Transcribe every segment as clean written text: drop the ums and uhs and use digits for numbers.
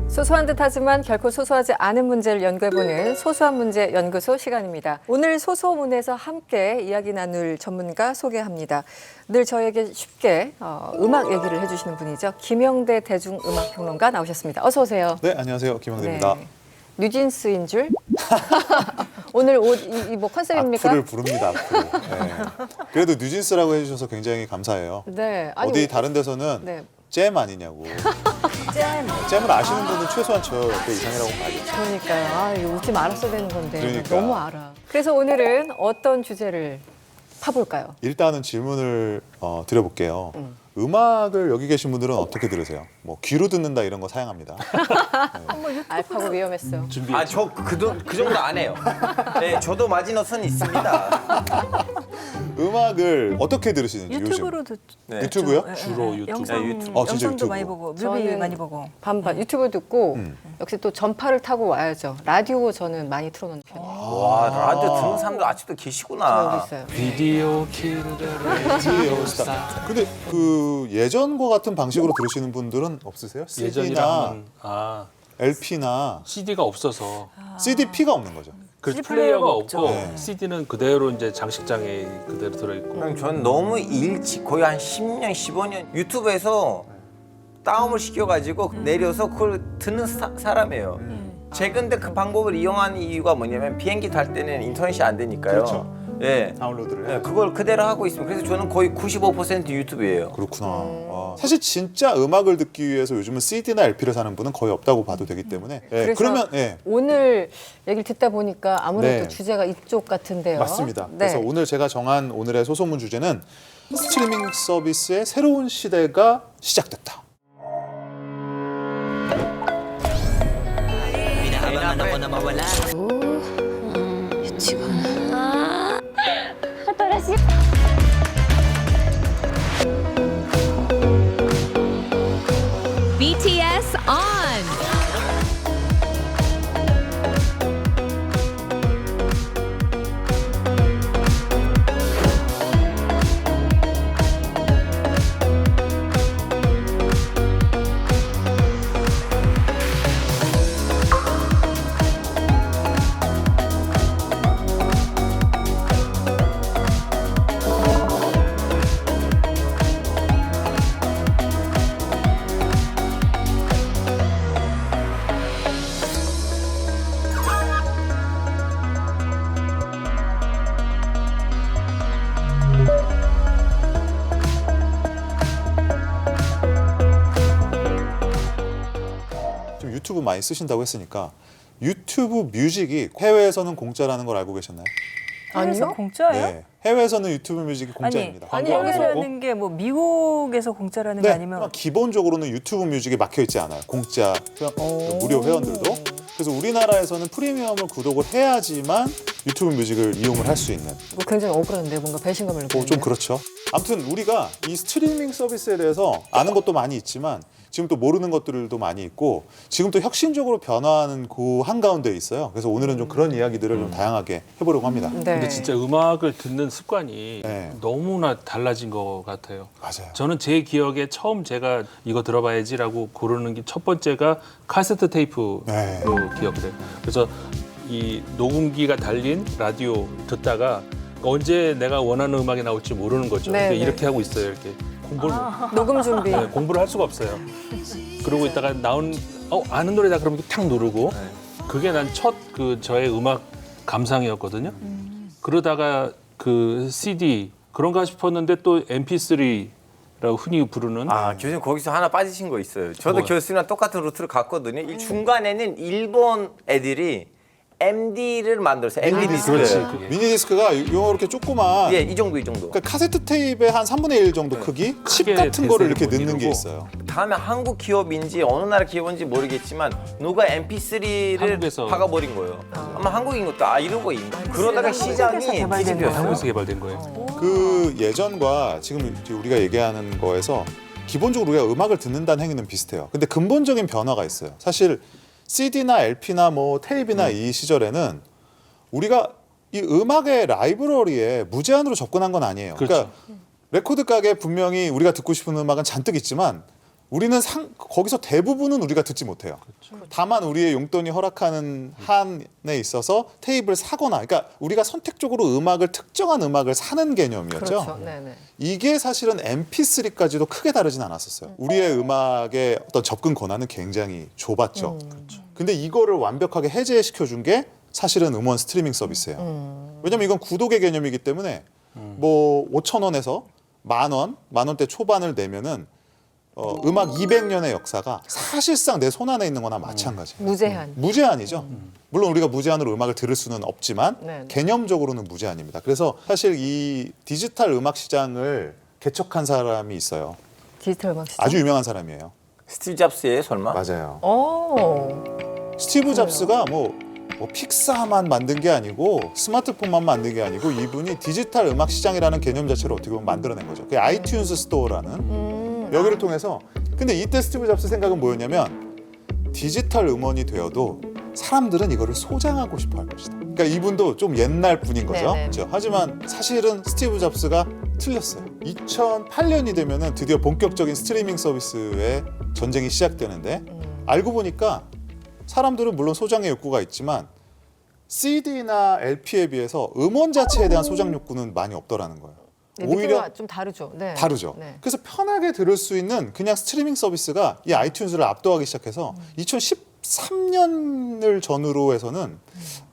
소소한 듯하지만 결코 소소하지 않은 문제를 연구해보는 소소한 문제 연구소 시간입니다. 오늘 소소문에서 함께 이야기 나눌 전문가 소개합니다. 늘 저에게 쉽게 음악 얘기를 해주시는 분이죠. 김영대 대중음악평론가 나오셨습니다. 어서 오세요. 네, 안녕하세요. 김영대입니다. 네. 뉴진스인 줄? 오늘 옷 뭐 컨셉입니까? 악플을 부릅니다. 악플. 네. 그래도 뉴진스라고 해주셔서 굉장히 감사해요. 네. 어디 다른 데서는 네. 잼 아니냐고. 잼을 아시는 분은 최소한 저 옆에 이상이라고 알겠죠. 그러니까요. 아, 이거 웃지 말았어야 되는 건데. 그러니까. 너무 알아. 그래서 오늘은 어떤 주제를 파볼까요? 일단은 질문을 드려볼게요. 음악을 여기 계신 분들은 어떻게 들으세요? 뭐 귀로 듣는다 이런 거 사양합니다. 알파고 위험했어. 아, 저 그 정도 안 해요. 네, 저도 마지노선이 있습니다. 음악을 어떻게 들으시는지 유튜브로 요즘? 듣죠. 네. 유튜브요? 주로 유튜브. 영상, 네, 유튜브. 진짜 영상도 유튜브. 많이 보고 뮤비 저는 많이 보고. 반반 유튜브 듣고 역시 또 전파를 타고 와야죠. 라디오 저는 많이 틀어놓는 편이에요. 와, 라디오 듣는 사람도 아직도 저 계시구나. 여기 있어요. 비디오 킬더 스타. 근데 그 예전과 같은 방식으로 들으시는 분들은 없으세요? CD나 예전이라면 LP나 CD가 없어서 CDP가 없는 거죠. 그 CD 플레이어가 플레이어가 없고 없죠. CD는 그대로 이제 장식장에 그대로 들어있고. 그냥 전 너무 일찍 거의 한 10년, 15년 유튜브에서 다운을 시켜가지고 내려서 그걸 듣는 사람이에요. 최근에 그 방법을 이용한 이유가 뭐냐면 비행기 탈 때는 인터넷이 안 되니까요. 그렇죠. 예. 다운로드를 네, 해요. 그걸 그대로 하고 있습니다. 그래서 저는 거의 95% 유튜브예요. 그렇구나. 사실 진짜 음악을 듣기 위해서 요즘은 CD나 LP를 사는 분은 거의 없다고 봐도 되기 때문에. 예, 그래서 그러면 예, 오늘 얘기를 듣다 보니까 아무래도 네. 주제가 이쪽 같은데요. 맞습니다. 네. 그래서 오늘 제가 정한 오늘의 소소문 주제는 스트리밍 서비스의 새로운 시대가 시작됐다. BTS on. 지금 유튜브 많이 쓰신다고 했으니까 유튜브 뮤직이 해외에서는 공짜라는 걸 알고 계셨나요? 해외에서 아니요? 공짜예요? 네, 해외에서는 유튜브 뮤직이 공짜입니다. 아니, 해외라는 게 뭐 미국에서 공짜라는 네, 게 아니면 기본적으로는 유튜브 뮤직에 막혀 있지 않아요. 공짜 무료 회원들도. 그래서 우리나라에서는 프리미엄을 구독을 해야지만 유튜브 뮤직을 이용을 할 수 있는. 뭐 굉장히 억울한데 뭔가 배신감을 느끼는. 좀 그렇죠. 아무튼 우리가 이 스트리밍 서비스에 대해서 아는 것도 많이 있지만 지금 또 모르는 것들도 많이 있고 지금 또 혁신적으로 변화하는 그 한가운데 있어요. 그래서 오늘은 좀 그런 이야기들을 좀 다양하게 해보려고 합니다. 네. 근데 진짜 음악을 듣는 습관이 네. 너무나 달라진 것 같아요. 맞아요. 저는 제 기억에 처음 제가 이거 들어봐야지라고 고르는 게 첫 번째가 카세트 테이프로 네. 기억돼요. 그래서 이 녹음기가 달린 라디오 듣다가 언제 내가 원하는 음악이 나올지 모르는 거죠. 네, 근데 네. 이렇게 하고 있어요. 이렇게 공부를 녹음 준비. 네, 공부를 할 수가 없어요. 그러고 있다가 나온 아는 노래다 그러면 이렇게 탁 누르고 그게 난 첫 그 저의 음악 감상이었거든요. 그러다가 그 CD 그런가 싶었는데 또 MP3라고 흔히 부르는 아, 교수님 거기서 하나 빠지신 거 있어요. 저도 뭐요? 교수님이랑 똑같은 루트를 갔거든요. 이 중간에는 일본 애들이 MD를 만들었어요. MD 디스크. 그렇지 그게. 미니 디스크가 이렇게 조그만 예, 이 정도. 그러니까 카세트 테이프의 한 3분의 1 정도 크기 칩 크게 같은 거를 이렇게 대세를 넣는 게 이루고. 있어요. 다음에 한국 기업인지 어느 나라 기업인지 모르겠지만 누가 MP3를 한국에서. 박아버린 거예요. 아마 한국인 것도 이런 거 있나? 그러다가 시장이 개발된 뒤집혔어요. 한국에서 개발된 거예요. 그 예전과 지금 우리가 얘기하는 거에서 기본적으로 우리가 음악을 듣는다는 행위는 비슷해요. 근데 근본적인 변화가 있어요. 사실 CD나 LP나 뭐 테이프나 이 시절에는 우리가 이 음악의 라이브러리에 무제한으로 접근한 건 아니에요. 그렇죠. 그러니까 레코드 가게 분명히 우리가 듣고 싶은 음악은 잔뜩 있지만 우리는 거기서 대부분은 우리가 듣지 못해요. 다만 우리의 용돈이 허락하는 한에 있어서 테이프를 사거나, 그러니까 우리가 선택적으로 특정한 음악을 사는 개념이었죠. 그렇죠. 네네. 이게 사실은 MP3까지도 크게 다르진 않았었어요. 우리의 음악의 어떤 접근 권한은 굉장히 좁았죠. 근데 이거를 완벽하게 해제시켜 준 게 사실은 음원 스트리밍 서비스예요. 왜냐면 이건 구독의 개념이기 때문에 뭐 5,000원에서 만 원대 초반을 내면은 음악 200년의 역사가 사실상 내 손 안에 있는 거나 마찬가지예요. 무제한. 무제한이죠. 물론 우리가 무제한으로 음악을 들을 수는 없지만 네. 개념적으로는 무제한입니다. 그래서 사실 이 디지털 음악 시장을 개척한 사람이 있어요. 디지털 음악 시장. 아주 유명한 사람이에요. 스티브 잡스예요, 설마? 맞아요. 그래요? 스티브 잡스가 뭐 픽사만 만든 게 아니고 스마트폰만 만든 게 아니고 이분이 디지털 음악 시장이라는 개념 자체를 어떻게 보면 만들어낸 거죠. 그게 아이튠즈 스토어라는 여기를 통해서. 근데 이때 스티브 잡스 생각은 뭐였냐면 디지털 음원이 되어도 사람들은 이거를 소장하고 싶어 할 것이다. 그러니까 이분도 좀 옛날 분인 거죠. 네네. 그렇죠? 하지만 사실은 스티브 잡스가 틀렸어요. 2008년이 되면은 드디어 본격적인 스트리밍 서비스의 전쟁이 시작되는데 알고 보니까 사람들은 물론 소장의 욕구가 있지만 CD나 LP에 비해서 음원 자체에 대한 소장 욕구는 많이 없더라는 거예요. 네, 오히려 느낌이 좀 다르죠. 네. 다르죠. 네. 그래서 편하게 들을 수 있는 그냥 스트리밍 서비스가 이 아이튠즈를 압도하기 시작해서 2013년을 전후로 해서는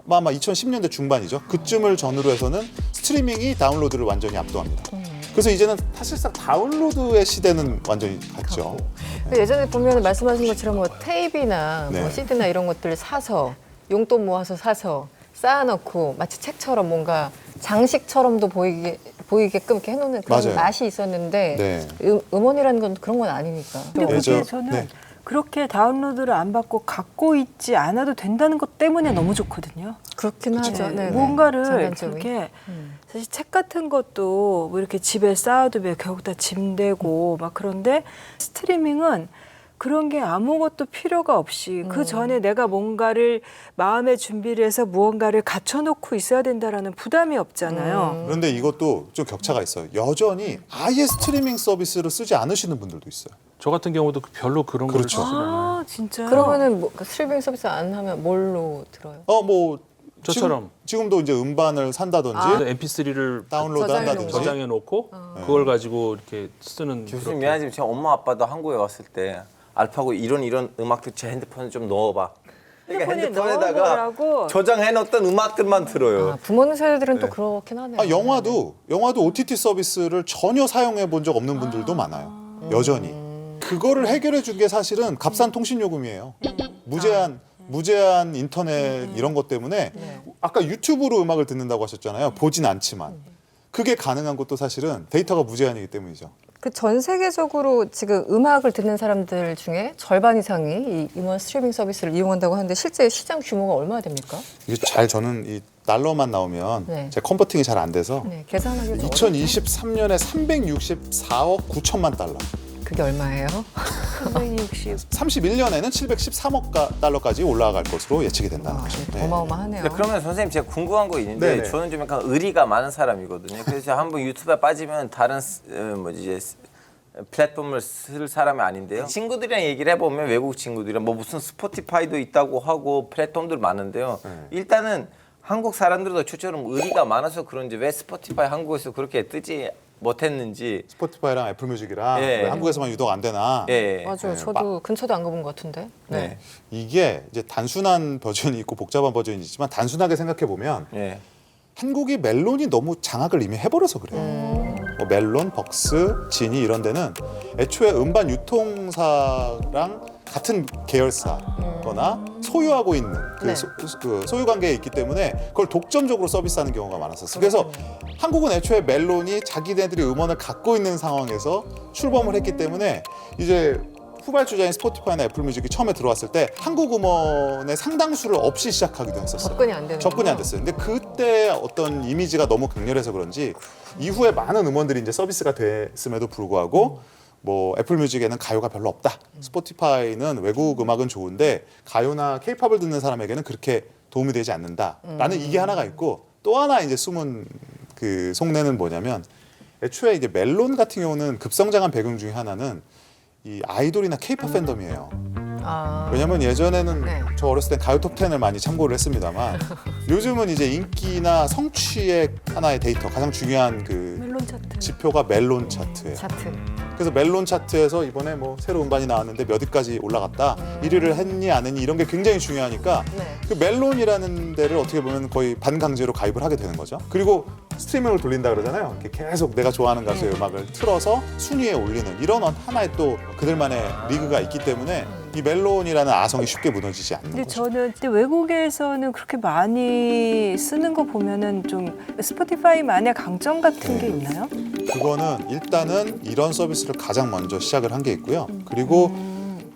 아마 2010년대 중반이죠. 그쯤을 전후로 해서는 스트리밍이 다운로드를 완전히 압도합니다. 그래서 이제는 사실상 다운로드의 시대는 완전히 갔죠. 예전에 보면 말씀하신 것처럼 뭐 테이프나 뭐 네. CD나 이런 것들을 사서 용돈 모아서 사서 쌓아놓고 마치 책처럼 뭔가 장식처럼도 보이게끔 이렇게 해놓는 그런 맞아요. 맛이 있었는데 네. 음원이라는 건 그런 건 아니니까. 근데 네, 그게 저- 저는 네. 그렇게 다운로드를 안 받고 갖고 있지 않아도 된다는 것 때문에 너무 좋거든요. 그렇긴 하죠. 네, 네. 뭔가를 장단점이. 그렇게 사실 책 같은 것도 뭐 이렇게 집에 쌓아두면 결국 다 짐되고 막 그런데 스트리밍은 그런 게 아무것도 필요가 없이 그 전에 내가 뭔가를 마음의 준비를 해서 무언가를 갖춰놓고 있어야 된다라는 부담이 없잖아요. 그런데 이것도 좀 격차가 있어요. 여전히 아예 스트리밍 서비스를 쓰지 않으시는 분들도 있어요. 저 같은 경우도 별로 그런 걸 그렇죠. 쓰질 않아요. 아 진짜요? 그러면은 뭐 스트리밍 서비스 안 하면 뭘로 들어요? 뭐 저처럼. 지금도 이제 음반을 산다든지 MP3를 다운로드 저장해 한다든지. 저장해 놓고 그걸 가지고 이렇게 쓰는 교수님 그렇게. 미안하지만 제 엄마 아빠도 한국에 왔을 때 알파고 이런 음악들 제 핸드폰에 좀 넣어봐. 그러니까 핸드폰에 핸드폰에다가 넣어보라고? 저장해놓던 음악들만 들어요. 아, 부모님 세대들은 또 그렇긴 하네요. 영화도 OTT 서비스를 전혀 사용해 본 적 없는 분들도 많아요. 여전히. 그거를 해결해 준 게 사실은 값싼 통신 요금이에요. 무제한 인터넷 이런 것 때문에 아까 유튜브로 음악을 듣는다고 하셨잖아요. 보진 않지만. 그게 가능한 것도 사실은 데이터가 무제한이기 때문이죠. 그 전 세계적으로 지금 음악을 듣는 사람들 중에 절반 이상이 이 음원 스트리밍 서비스를 이용한다고 하는데 실제 시장 규모가 얼마나 됩니까? 이게 저는 이 달러만 나오면 네. 제 컨버팅이 잘 안 돼서 네, 계산하기 좀 2023년에 364억 9천만 달러. 그게 얼마예요? 360. 31년에는 713억 달러까지 올라갈 것으로 예측이 된다는 거죠. 네. 어마어마하네요. 근데 그러면 선생님 제가 궁금한 거 있는데 네네. 저는 좀 약간 의리가 많은 사람이거든요. 그래서 한번 유튜브에 빠지면 다른 플랫폼을 쓸 사람이 아닌데요. 친구들이랑 얘기를 해보면 외국 친구들이랑 뭐 무슨 스포티파이도 있다고 하고 플랫폼들 많은데요. 일단은 한국 사람들도 저처럼 의리가 많아서 그런지 왜 스포티파이 한국에서 그렇게 뜨지 못했는지. 스포티파이랑 애플 뮤직이랑 예. 왜 한국에서만 유독 안 되나? 예. 맞아요. 저도 근처도 안 가본 것 같은데. 네. 이게 이제 단순한 버전이 있고 복잡한 버전이 있지만 단순하게 생각해 보면 예. 한국이 멜론이 너무 장악을 이미 해버려서 그래요. 뭐 멜론, 벅스, 지니 이런 데는 애초에 음반 유통사랑 같은 계열사거나 소유하고 있는 그 네. 소유 관계에 있기 때문에 그걸 독점적으로 서비스하는 경우가 많았었어요. 그래서 한국은 애초에 멜론이 자기네들이 음원을 갖고 있는 상황에서 출범을 했기 때문에 이제 후발주자인 스포티파이나 애플뮤직이 처음에 들어왔을 때 한국 음원의 상당수를 없이 시작하기도 했었어요. 접근이 안 되는 접근이 안 됐어요. 근데 그때 어떤 이미지가 너무 강렬해서 그런지 이후에 많은 음원들이 이제 서비스가 됐음에도 불구하고 뭐 애플뮤직에는 가요가 별로 없다. 스포티파이는 외국 음악은 좋은데 가요나 케이팝을 듣는 사람에게는 그렇게 도움이 되지 않는다라는 이게 하나가 있고 또 하나 이제 숨은 그 속내는 뭐냐면 애초에 이제 멜론 같은 경우는 급성장한 배경 중에 하나는 이 아이돌이나 케이팝 팬덤이에요. 아. 왜냐면 예전에는 네. 저 어렸을 땐 가요 톱10을 많이 참고를 했습니다만 요즘은 이제 인기나 성취의 하나의 데이터 가장 중요한 그 멜론 차트. 지표가 멜론 차트예요. 차트. 그래서 멜론 차트에서 이번에 뭐 새로 음반이 나왔는데 몇 위까지 올라갔다 1위를 했니 안 했니 이런 게 굉장히 중요하니까 네. 그 멜론이라는 데를 어떻게 보면 거의 반강제로 가입을 하게 되는 거죠. 그리고 스트리밍을 돌린다 그러잖아요. 이렇게 계속 내가 좋아하는 가수의 음악을 틀어서 순위에 올리는 이런 하나의 또 그들만의 리그가 있기 때문에 이 멜론이라는 아성이 쉽게 무너지지 않는 근데 거죠. 저는 근데 외국에서는 그렇게 많이 쓰는 거 보면은 좀 스포티파이만의 강점 같은 게 있나요? 그거는 일단은 이런 서비스를 가장 먼저 시작을 한 게 있고요. 그리고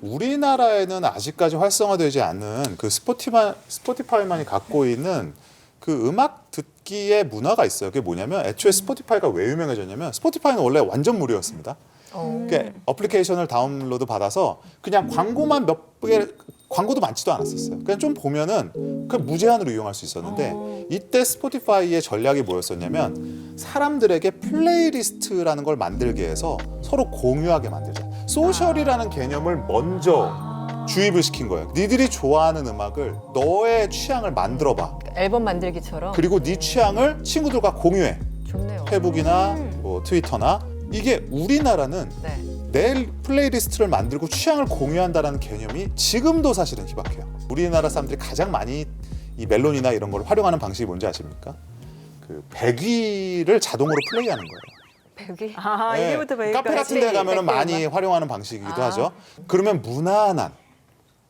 우리나라에는 아직까지 활성화되지 않는 그 스포티파이만이 갖고 있는 그 음악 듣기의 문화가 있어요. 그게 뭐냐면 애초에 스포티파이가 왜 유명해졌냐면 스포티파이는 원래 완전 무료였습니다. 그러니까 어플리케이션을 다운로드 받아서 그냥 광고만 몇 개, 광고도 많지도 않았었어요. 그냥 좀 보면은 그 무제한으로 이용할 수 있었는데 이때 스포티파이의 전략이 뭐였었냐면 사람들에게 플레이리스트라는 걸 만들게 해서 서로 공유하게 만들자. 소셜이라는 개념을 먼저 주입을 시킨 거예요. 니들이 좋아하는 음악을 너의 취향을 만들어봐. 앨범 만들기처럼. 그리고 네 취향을 친구들과 공유해. 좋네요. 페북이나 뭐 트위터나 이게 우리나라는 네. 내 플레이리스트를 만들고 취향을 공유한다는 개념이 지금도 사실은 희박해요. 우리나라 사람들이 가장 많이 이 멜론이나 이런 걸 활용하는 방식이 뭔지 아십니까? 그 백위를 자동으로 플레이하는 거예요. 배기. 아, 네, 이제부터 카페 같은 데 가면은 많이 활용하는 방식이기도 하죠. 그러면 무난한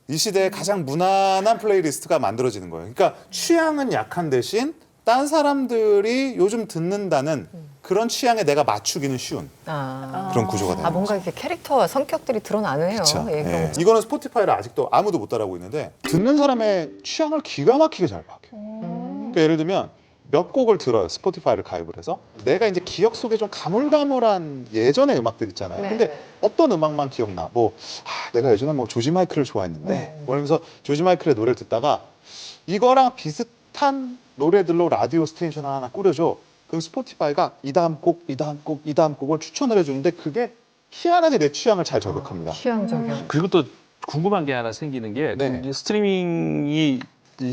이 시대에 가장 무난한 플레이리스트가 만들어지는 거예요. 그러니까 취향은 약한 대신 딴 사람들이 요즘 듣는다는 그런 취향에 내가 맞추기는 쉬운 그런 구조가 되는 아, 뭔가 이렇게 캐릭터와 성격들이 드러나네요. 거죠. 예, 그런 거. 이거는 스포티파이를 아직도 아무도 못 따라하고 있는데 듣는 사람의 취향을 기가 막히게 잘 파악해요. 그러니까 예를 들면 몇 곡을 들어요. 스포티파이를 가입을 해서 내가 이제 기억 속에 좀 가물가물한 예전의 음악들 있잖아요. 네. 근데 어떤 음악만 기억나? 뭐 내가 예전에 뭐 조지 마이클을 좋아했는데 그러면서 조지 마이클의 노래를 듣다가 이거랑 비슷한 노래들로 라디오 스테이션 하나 꾸려줘. 그럼 스포티파이가 이 다음 곡, 이 다음 곡, 이 다음 곡을 추천을 해주는데 그게 희한하게 내 취향을 잘 저격합니다. 취향적이요. 그리고 또 궁금한 게 하나 생기는 게 네. 이제 스트리밍이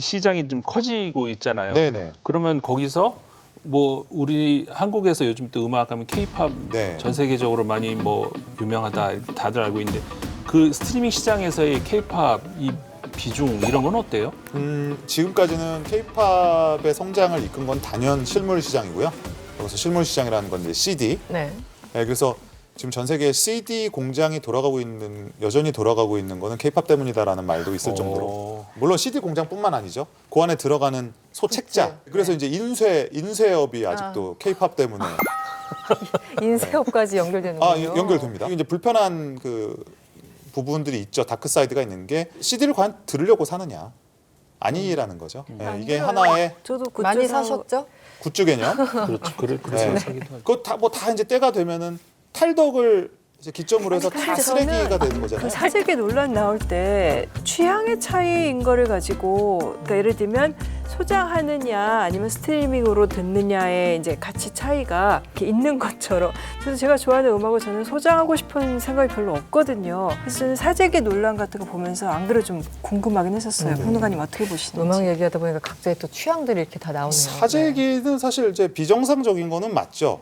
시장이 좀 커지고 있잖아요. 네네. 그러면 거기서 뭐 우리 한국에서 요즘 또 음악 하면 케이팝 네. 전 세계적으로 많이 뭐 유명하다 이렇게 다들 알고 있는데 그 스트리밍 시장에서의 케이팝 이 비중 이런 건 어때요? 지금까지는 케이팝의 성장을 이끈 건 단연 실물 시장이고요. 여기서 실물 시장이라는 건 이제 CD. 네. 네, 그래서 지금 전 세계 CD 공장이 여전히 돌아가고 있는 거는 케이팝 때문이다라는 말도 있을 정도로. 물론 CD 공장뿐만 아니죠. 그 안에 들어가는 소책자. 그래서 이제 인쇄업이 아직도 케이팝 때문에 인쇄업까지 연결되는군요. 연결됩니다. 이제 불편한 그 부분들이 있죠. 다크 사이드가 있는 게 CD를 과연 들으려고 사느냐? 아니라는 거죠. 네, 이게 하나의 저도 굿즈 많이 사- 사셨죠? 굿즈 개념. 그렇죠. 그래서 네. 사기도 하죠. 그거 다 이제 때가 되면은 탈덕을 이제 기점으로 해서 다 근데 쓰레기가 저는 되는 거잖아요. 그 사재기 논란 나올 때 취향의 차이인 거를 가지고 그러니까 예를 들면 소장하느냐 아니면 스트리밍으로 듣느냐의 이제 가치 차이가 이렇게 있는 것처럼 그래서 제가 좋아하는 음악을 저는 소장하고 싶은 생각이 별로 없거든요. 그래서 저는 사재기 논란 같은 거 보면서 안 그래도 좀 궁금하긴 했었어요. 평론가님 어떻게 보시는지. 음악 얘기하다 보니까 각자의 또 취향들이 이렇게 다 나오네요. 사재기는 사실 이제 비정상적인 거는 맞죠.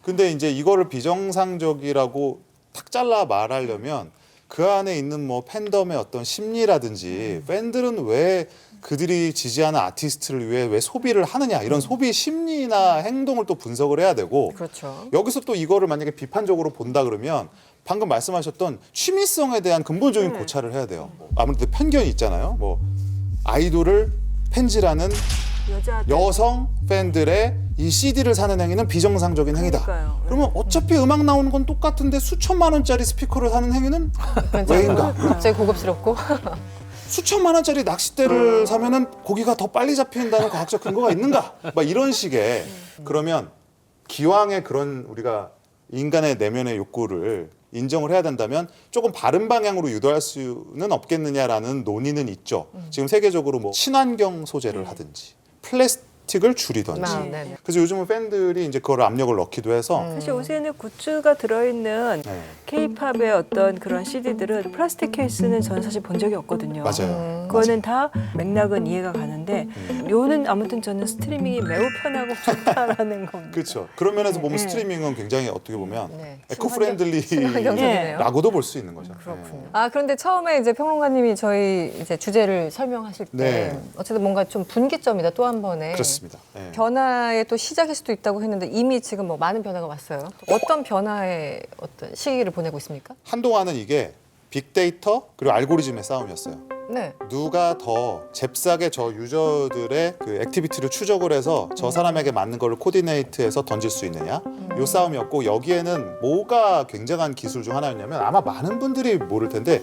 근데 이제 이거를 비정상적이라고 탁 잘라 말하려면 그 안에 있는 뭐 팬덤의 어떤 심리라든지 팬들은 왜 그들이 지지하는 아티스트를 위해 왜 소비를 하느냐 이런 소비 심리나 행동을 또 분석을 해야 되고 그렇죠. 여기서 또 이거를 만약에 비판적으로 본다 그러면 방금 말씀하셨던 취미성에 대한 근본적인 고찰을 해야 돼요. 아무래도 편견이 있잖아요. 뭐 아이돌을 팬질하는 여성 팬들의 이 CD를 사는 행위는 비정상적인 행위다. 그러니까요. 그러면 어차피 음악 나오는 건 똑같은데 수천만 원짜리 스피커를 사는 행위는 왜인가? 갑자기 고급스럽고. 수천만 원짜리 낚싯대를 사면은 고기가 더 빨리 잡힌다는 과학적 근거가 있는가? 막 이런 식의 그러면 기왕에 그런 우리가 인간의 내면의 욕구를 인정을 해야 된다면 조금 바른 방향으로 유도할 수는 없겠느냐라는 논의는 있죠. 지금 세계적으로 뭐 친환경 소재를 하든지 스틱을 줄이던지. 네네. 그래서 요즘은 팬들이 이제 그걸 압력을 넣기도 해서 사실 요새는 굿즈가 들어있는 네. K-팝의 어떤 그런 CD들은 플라스틱 케이스는 저는 사실 본 적이 없거든요. 맞아요. 그거는 다 맥락은 이해가 가는데 요는 아무튼 저는 스트리밍이 매우 편하고 좋다라는 겁니다. 그렇죠. 그런 면에서 보면 네. 스트리밍은 굉장히 어떻게 보면 네. 에코프렌들리라고도 친환경적이네요. 볼 수 있는 거죠. 그렇군요. 아 그런데 처음에 이제 평론가님이 저희 이제 주제를 설명하실 때 네. 어쨌든 뭔가 좀 분기점이다 또 한 번에 그렇습니다. 네. 변화의 또 시작일 수도 있다고 했는데 이미 지금 뭐 많은 변화가 왔어요. 어떤 변화의 어떤 시기를 보내고 있습니까? 한동안은 이게 빅데이터 그리고 알고리즘의 싸움이었어요. 네. 누가 더 잽싸게 저 유저들의 그 액티비티를 추적을 해서 저 사람에게 맞는 거를 코디네이트해서 던질 수 있느냐 요 싸움이었고 여기에는 뭐가 굉장한 기술 중 하나였냐면 아마 많은 분들이 모를 텐데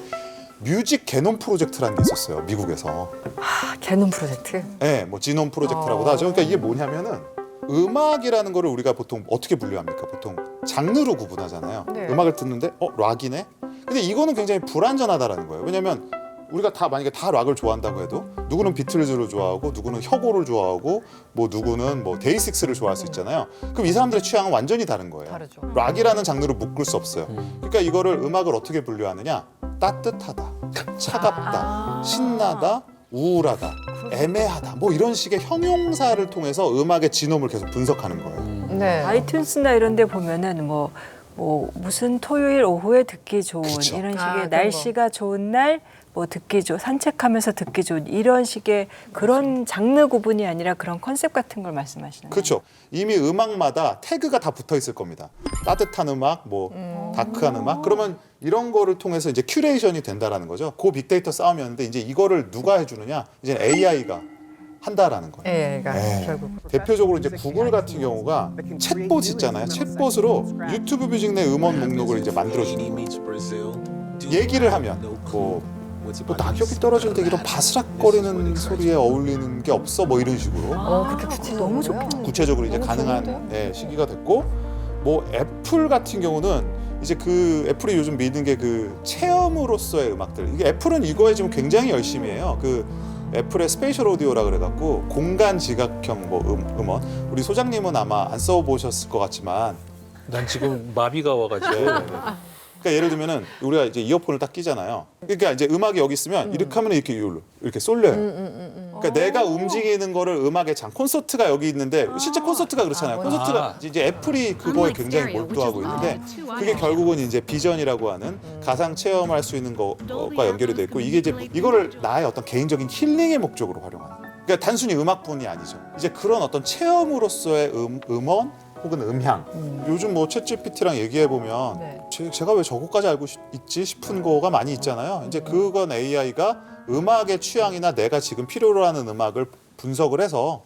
뮤직 게놈 프로젝트라는 게 있었어요 미국에서. 아, 개놈 프로젝트. 네, 뭐 지놈 프로젝트라고도 하죠. 그러니까 이게 뭐냐면은 음악이라는 거를 우리가 보통 어떻게 분류합니까? 보통 장르로 구분하잖아요. 네. 음악을 듣는데 락이네. 근데 이거는 굉장히 불완전하다라는 거예요. 왜냐면 우리가 다 만약에 다 락을 좋아한다고 해도 누구는 비틀즈를 좋아하고 누구는 혁오를 좋아하고 뭐 누구는 뭐 데이식스를 좋아할 수 있잖아요. 그럼 이 사람들의 취향은 완전히 다른 거예요. 다르죠. 락이라는 장르로 묶을 수 없어요. 그러니까 이거를 음악을 어떻게 분류하느냐? 따뜻하다, 차갑다, 신나다, 우울하다, 애매하다 뭐 이런 식의 형용사를 통해서 음악의 지놈을 계속 분석하는 거예요. 네. 아이튠스나 이런 데 보면은 뭐 무슨 토요일 오후에 듣기 좋은 그쵸. 이런 식의 아, 그런 날씨가 좋은 날 뭐 듣기 좋은 산책하면서 듣기 좋은 이런 식의 그런 장르 구분이 아니라 그런 컨셉 같은 걸 말씀하시는 거예요. 그렇죠. 이미 음악마다 태그가 다 붙어 있을 겁니다. 따뜻한 음악, 뭐 다크한 음악. 그러면 이런 거를 통해서 이제 큐레이션이 된다라는 거죠. 그 빅데이터 싸움이었는데 이제 이거를 누가 해주느냐? 이제 AI가 한다라는 거예요. AI가 네. 결국. 대표적으로 이제 구글 같은 경우가 챗봇 있잖아요. 챗봇으로 유튜브 뮤직 내 음원 목록을 이제 만들어주는 거예요. 얘기를 하면 뭐 낙엽이 떨어질 때 이런 바스락거리는 소리에 어울리는 게 없어 뭐 이런 식으로 그렇게 구체적으로 너무 좋겠네요. 구체적으로 이제 너무 가능한 좋은데요? 시기가 됐고 뭐 애플 같은 경우는 이제 그 애플이 요즘 믿는 게 그 체험으로서의 음악들 이게 애플은 이거에 지금 굉장히 열심히 해요. 그 애플의 스페이셜 오디오라 그래갖고 공간 지각형 뭐 음원 우리 소장님은 아마 안 써보셨을 것 같지만 난 지금 마비가 와가지고 그러니까 예를 들면은 우리가 이제 이어폰을 딱 끼잖아요. 그러니까 이제 음악이 여기 있으면 이렇게 하면 이렇게 쏠려요. 그러니까 내가 움직이는 거를 음악의 장 콘서트가 여기 있는데 실제 콘서트가 그렇잖아요. 콘서트가 이제 애플이 그거에 굉장히 몰두하고 있는데 그게 결국은 이제 비전이라고 하는 가상 체험할 수 있는 거가 연결이 돼 있고 이게 이제 이거를 나의 어떤 개인적인 힐링의 목적으로 활용하는. 그러니까 단순히 음악뿐이 아니죠. 이제 그런 어떤 체험으로서의 음원 혹은 음향. 요즘 뭐 챗GPT랑 얘기해 보면 네. 제가 왜 저거까지 알고 있지 싶은 거가 많이 있잖아요. 이제 그건 AI가 음악의 취향이나 내가 지금 필요로 하는 음악을 분석을 해서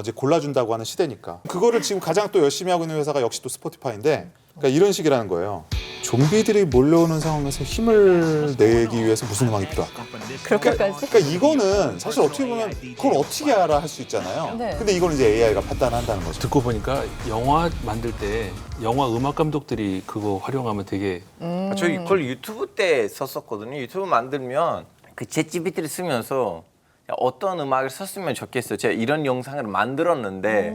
이제 골라준다고 하는 시대니까. 그거를 지금 가장 또 열심히 하고 있는 회사가 역시 또 스포티파이인데 그러니까 이런 식이라는 거예요. 좀비들이 몰려오는 상황에서 힘을 내기 위해서 무슨 음악이 필요할까? 그렇게까지? 그러니까 이거는 사실 어떻게 보면 그걸 어떻게 알아 할 수 있잖아요. 네. 근데 이걸 이제 AI가 판단한다는 거죠. 듣고 보니까 영화 만들 때 영화 음악 감독들이 그거 활용하면 되게 저 그걸 유튜브 때 썼었거든요. 유튜브 만들면 그 챗GPT를 쓰면서 어떤 음악을 썼으면 좋겠어요. 제가 이런 영상을 만들었는데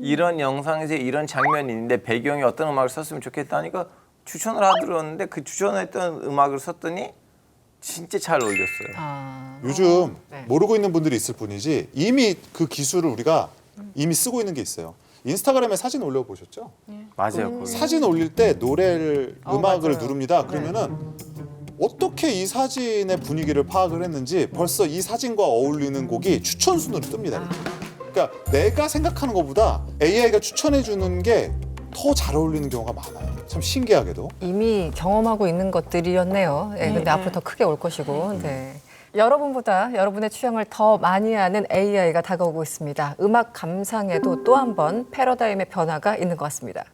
이런 영상에서 이런 장면이 있는데 배경에 어떤 음악을 썼으면 좋겠다니까 추천을 하더랬는데 그 추천했던 음악을 썼더니 진짜 잘 어울렸어요. 요즘 네. 모르고 있는 분들이 있을 뿐이지 이미 그 기술을 우리가 이미 쓰고 있는 게 있어요. 인스타그램에 사진 올려보셨죠? 맞아요. 거기. 사진 올릴 때 노래를 음악을 맞아요. 누릅니다. 그러면은 어떻게 이 사진의 분위기를 파악을 했는지 벌써 이 사진과 어울리는 곡이 추천 순으로 뜹니다. 이렇게. 그러니까 내가 생각하는 것보다 AI가 추천해 주는 게 더 잘 어울리는 경우가 많아요. 참 신기하게도. 이미 경험하고 있는 것들이었네요. 네, 근데 앞으로 더 크게 올 것이고. 네. 여러분보다 여러분의 취향을 더 많이 아는 AI가 다가오고 있습니다. 음악 감상에도 또 한 번 패러다임의 변화가 있는 것 같습니다.